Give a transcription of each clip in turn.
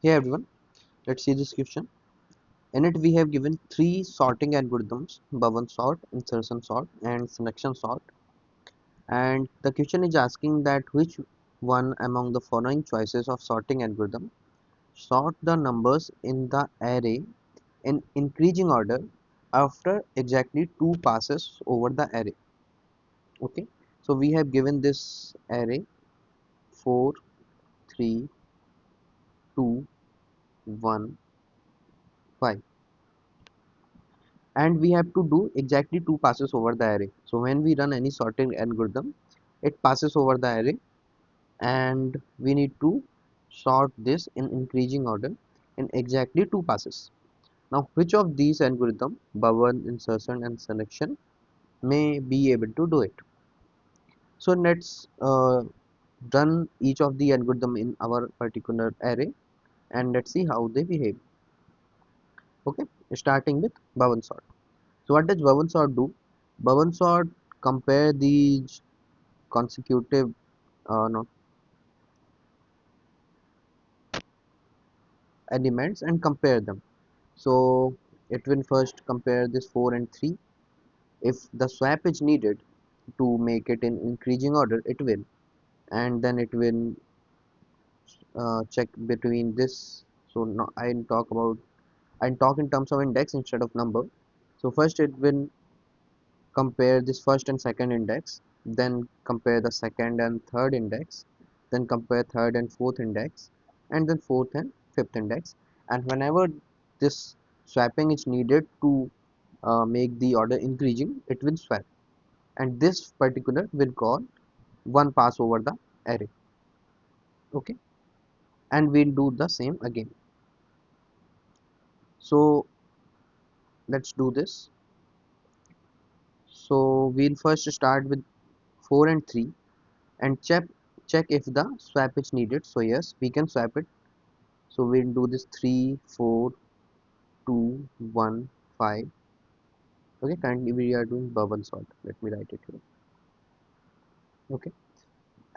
Hey everyone, let's see this question. In it we have given three sorting algorithms, bubble sort, insertion sort and selection sort, and the question is asking that which one among the following choices of sorting algorithm sort the numbers in the array in increasing order after exactly two passes over the array. Okay, so we have given this array 4, 3, 2, 1, 5. And we have to do exactly two passes over the array. So when we run any sorting algorithm, it passes over the array and we need to sort this in increasing order in exactly two passes. Now which of these algorithm, bubble, insertion and selection, may be able to do it? So let's run each of the algorithm in our particular array and let's see how they behave. Okay, starting with bubble sort. So what does bubble sort do? Bubble sort compare these consecutive no, elements and compare them. So it will first compare this 4 and 3. If the swap is needed to make it in increasing order, it will, and then it will check between this. So now I talk in terms of index instead of number. So first it will compare this first and second index, then compare the second and third index, then compare third and fourth index, and then fourth and fifth index. And whenever this swapping is needed to make the order increasing, it will swap, and this particular will call one pass over the array. Okay, and we'll do the same again. So let's do this. So we'll first start with 4 and 3 and check if the swap is needed. So yes, we can swap it. So we'll do this 3, 4, 2, 1, 5. Okay, currently we are doing bubble sort. Let me write it here. Okay,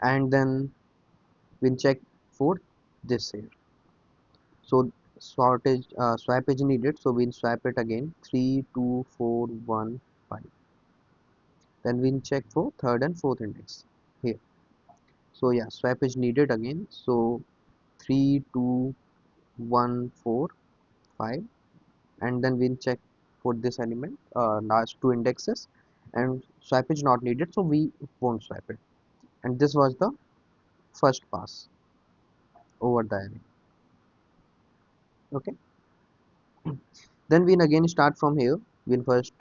and then we'll check for this here. So swap is needed. So we'll swap it again 3, 2, 4, 1, 5. Then we'll check for third and fourth index here. So yeah, swap is needed again. So 3, 2, 1, 4, 5, and then we'll check for this element last two indexes, and swap is not needed, so we won't swap it. And this was the first pass over the array. Okay, then we'll again start from here. We'll first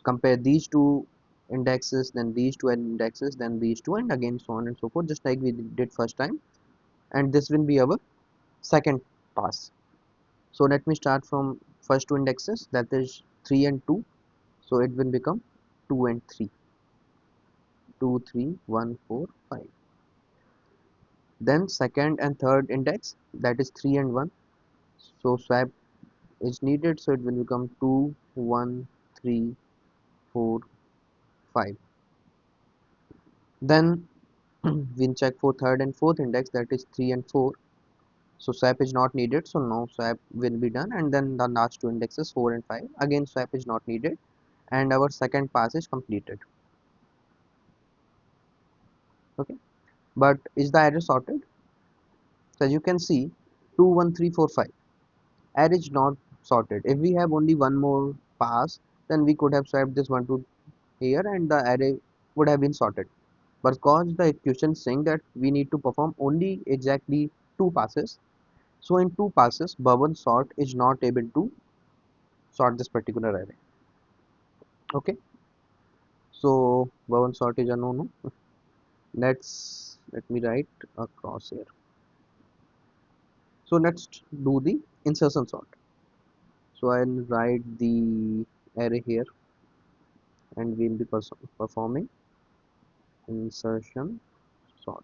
compare these two indexes, then these two indexes, then these two, and again so on and so forth, just like we did first time. And this will be our second pass. So let me start from first two indexes, that is 3 and 2. So it will become 2 and 3, 2, 3, 1, 4, 5. Then second and third index, that is 3 and 1. So swap is needed, so it will become 2, 1, 3, 4, 5. Then we'll check for third and fourth index, that is 3 and 4. So swap is not needed, so no swap will be done. And then the last two indexes 4 and 5, again swap is not needed, and our second pass is completed. Okay, but is the array sorted? So as you can see, 2, 1, 3, 4, 5. Array is not sorted. If we have only one more pass, then we could have swapped this one to here and the array would have been sorted. But because the equation saying that we need to perform only exactly two passes, so in two passes bubble sort is not able to sort this particular array. Okay, so bubble sort is a no. Let me write across here. So let's do the insertion sort. So I'll write the array here and we'll be performing insertion sort.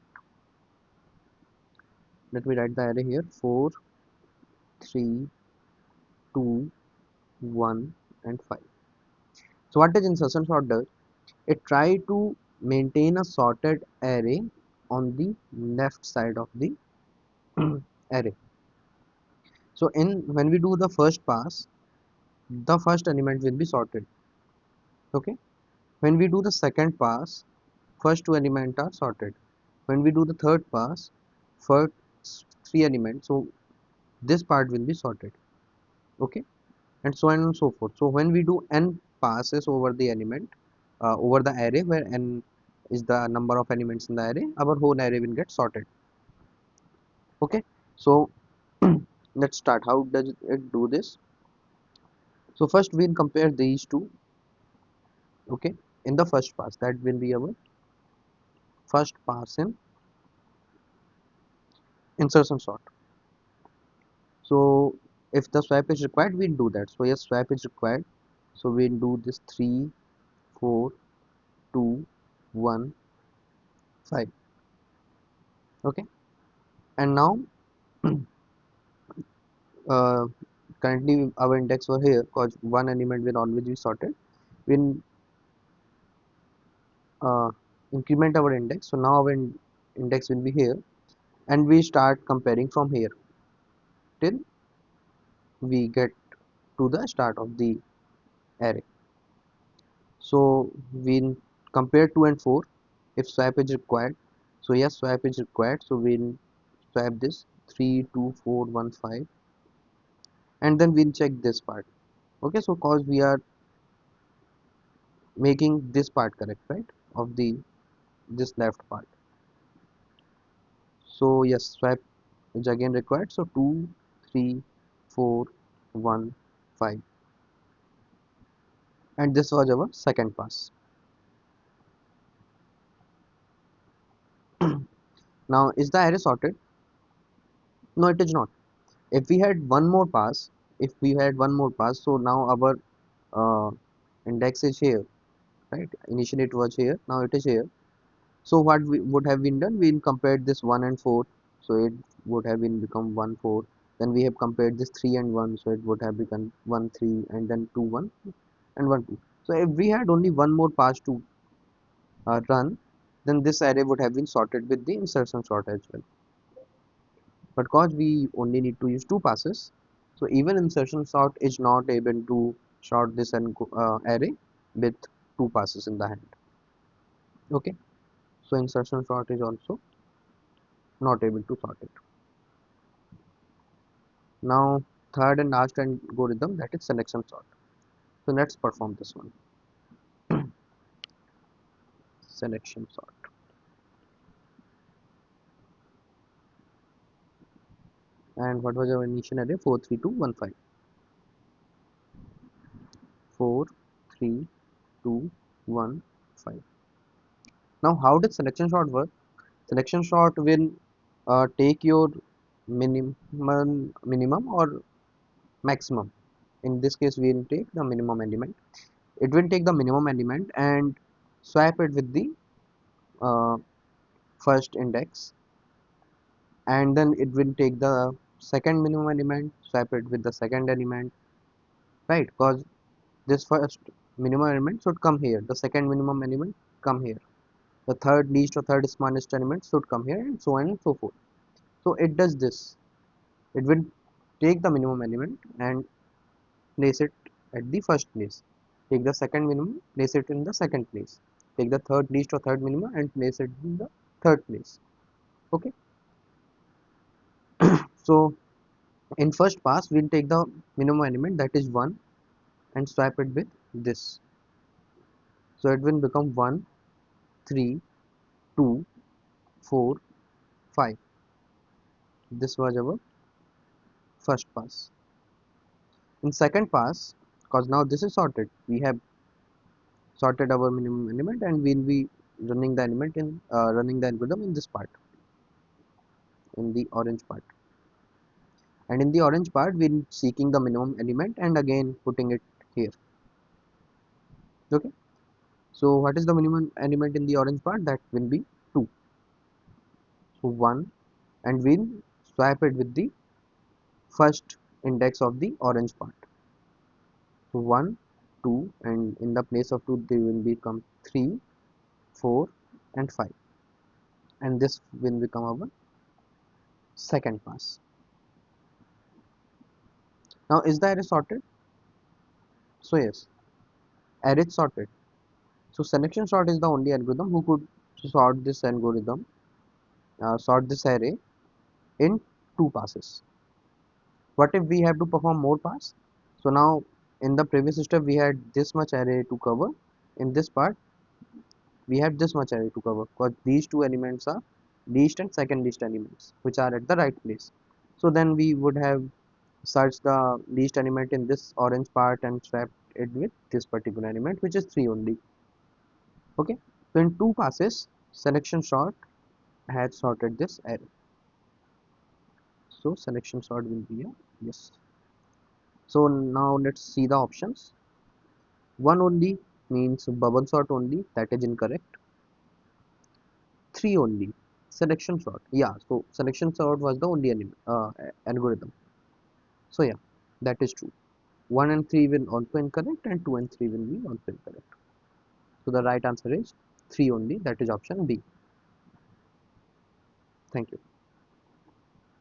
Let me write the array here: 4, 3, 2, 1, and 5. So what does insertion sort does? It try to maintain a sorted array on the left side of the array. So in when we do the first pass, the first element will be sorted. Okay, when we do the second pass, first two elements are sorted. When we do the third pass, first three elements, so this part will be sorted. Okay, and so on and so forth. So when we do n passes over the element, over the array, where n is the number of elements in the array, our whole array will get sorted. Okay, so let's start. How does it do this? So first we'll compare these two. Okay, in the first pass, that will be our first pass in insertion sort. So if the swap is required, we'll do that. So yes, swap is required. So we'll do this 3, 4, 2, 1, 5. Okay, and now uh, currently our index were here because one element will always be sorted. We'll uh, increment our index. So now our index will be here, and we start comparing from here till we get to the start of the array. So we'll compare 2 and 4 if swap is required. So yes, swap is required. So we'll swap this 3, 2, 4, 1, 5, and then we'll check this part. Okay, so cause we are making this part correct, right, of the this left part. So yes, swap is again required. So 2, 3, 4, 1, 5, and this was our second pass. Now is the array sorted? No, it is not. If we had one more pass, so now our uh, index is here, right? Initially it was here, now it is here. So what we would have been done, we compared this 1 and 4, so it would have been become 1 4. Then we have compared this 3 and 1, so it would have become 1 3, and then 2 1 and 1 2. So if we had only one more pass to run, then this array would have been sorted with the insertion sort as well. But because we only need to use two passes, so even insertion sort is not able to sort this and array with two passes in the hand. Okay, so insertion sort is also not able to sort it. Now third and last algorithm, that is selection sort. So let's perform this one. Selection sort. And what was our initial array? 4 3 2 1 5. 4 3 2 1 5. Now how does selection sort work? Selection sort will take your minimum or maximum. In this case we will take the minimum element. It will take the minimum element and swap it with the uh, first index, and then it will take the second minimum element, swap it with the second element, right? Because this first minimum element should come here, the second minimum element come here, the third least or third smallest element should come here, and so on and so forth. So it does this. It will take the minimum element and place it at the first place. Take the second minimum, place it in the second place. Take the third least or third minimum and place it in the third place. Okay. So in first pass, we'll take the minimum element, that is 1, and swap it with this. So it will become 1, 3, 2, 4, 5. This was our first pass. In second pass, because now this is sorted, we have sorted our minimum element, and we'll be running the algorithm in this part, in the orange part. And in the orange part, we'll seeking the minimum element and again putting it here. Okay, so what is the minimum element in the orange part? That will be 2. So 1, and we'll swap it with the first index of the orange part. So 1 2, and in the place of 2 they will become 3 4 and 5, and this will become our second pass. Now is the array sorted? So yes, array is sorted. So selection sort is the only algorithm who could sort this array in two passes. What if we have to perform more pass? So now in the previous step we had this much array to cover. In this part we have this much array to cover because these two elements are least and second least elements which are at the right place. So then we would have searched the least element in this orange part and swapped it with this particular element which is 3 only. Okay, so in two passes selection sort has sorted this array. So selection sort will be a yes. So now let's see the options. One only means bubble sort only, that is incorrect. Three only, selection sort. Yeah, so selection sort was the only algorithm. So yeah, that is true. 1 and 3 will also incorrect and 2 and 3 will be also incorrect. So the right answer is 3 only, that is option B. Thank you.